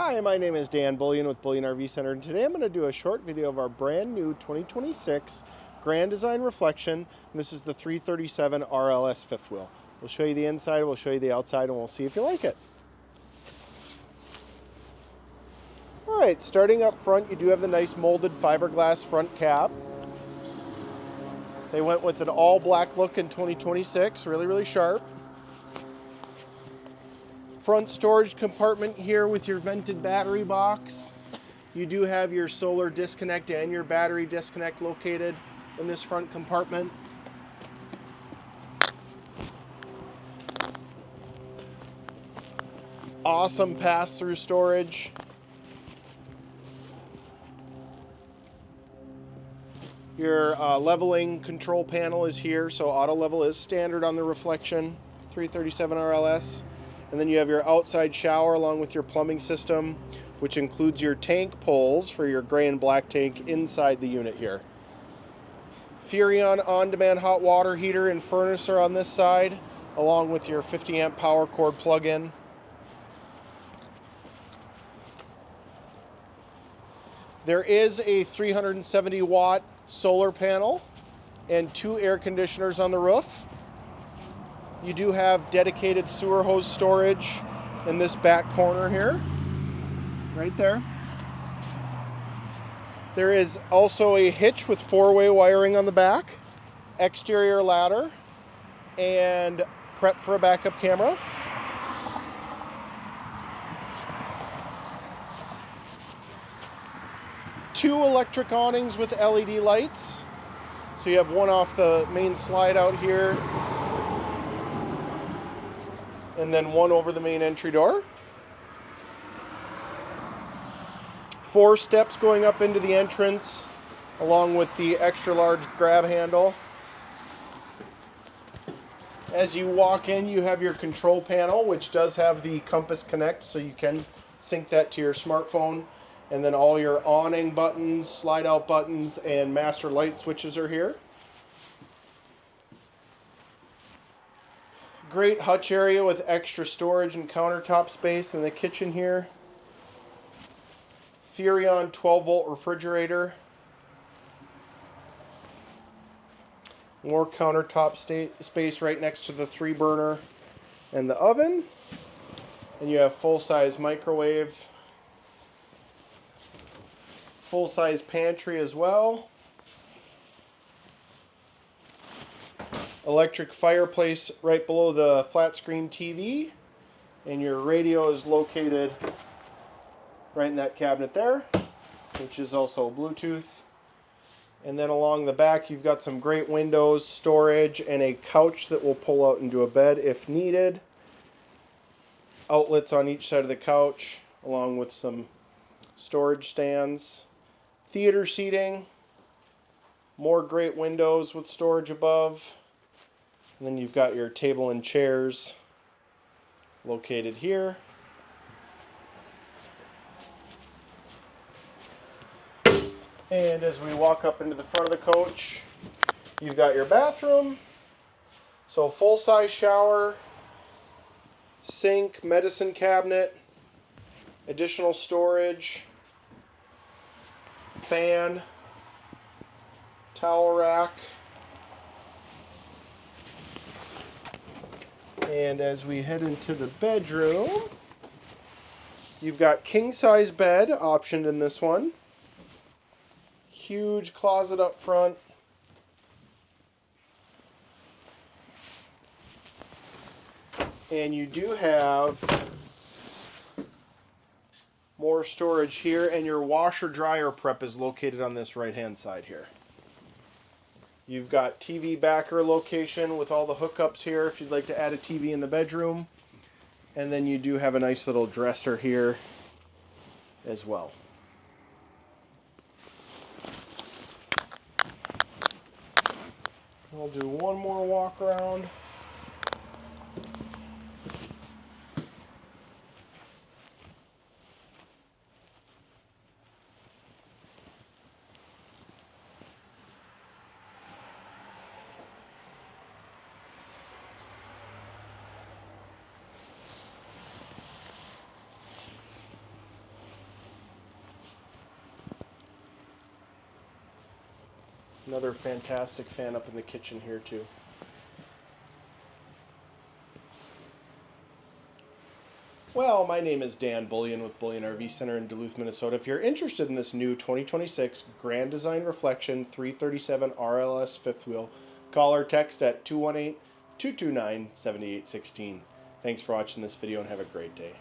Hi, my name is Dan Bullion with Bullion RV Center, and today I'm going to do a short video of our brand new 2026 Grand Design Reflection. And this is the 337 RLS fifth wheel. We'll show you the inside, we'll show you the outside, and we'll see if you like it. Alright, starting up front, you do have the nice molded fiberglass front cap. They went with an all black look in 2026, really sharp. Front storage compartment here with your vented battery box. You do have your solar disconnect and your battery disconnect located in this front compartment. Awesome pass-through storage. Your leveling control panel is here, so auto level is standard on the Reflection 337 RLS. And then you have your outside shower along with your plumbing system, which includes your tank poles for your gray and black tank inside the unit here. Furrion on-demand hot water heater and furnace are on this side, along with your 50 amp power cord plug-in. There is a 370 watt solar panel and 2 air conditioners on the roof. You do have dedicated sewer hose storage in this back corner here, right there. There is also a hitch with 4-way wiring on the back, exterior ladder, and prep for a backup camera. Two electric awnings with LED lights. So you have one off the main slide out here, and then one over the main entry door. 4 steps going up into the entrance, along with the extra large grab handle. As you walk in, you have your control panel, which does have the Compass Connect, so you can sync that to your smartphone. And then all your awning buttons, slide out buttons, and master light switches are here. Great hutch area with extra storage and countertop space in the kitchen here. Furrion 12-volt refrigerator. More countertop space right next to the 3-burner and the oven. And you have full-size microwave. Full-size pantry as well. Electric fireplace right below the flat screen TV, and your radio is located right in that cabinet there, which is also Bluetooth. And then along the back you've got some great windows, storage, and a couch that will pull out into a bed if needed. Outlets on each side of the couch, along with some storage stands. Theater seating, more great windows with storage above. And then you've got your table and chairs located here. And as we walk up into the front of the coach, you've got your bathroom. So full-size shower, sink, medicine cabinet, additional storage, fan, towel rack. And as we head into the bedroom, you've got king-size bed optioned in this one. Huge closet up front. And you do have more storage here, and your washer-dryer prep is located on this right-hand side here. You've got TV backer location with all the hookups here if you'd like to add a TV in the bedroom. And then you do have a nice little dresser here as well. I'll do one more walk around. Another fantastic fan up in the kitchen here too. Well, my name is Dan Bullion with Bullion RV Center in Duluth, Minnesota. If you're interested in this new 2026 Grand Design Reflection 337 RLS fifth wheel, call or text at 218-229-7816. Thanks for watching this video and have a great day.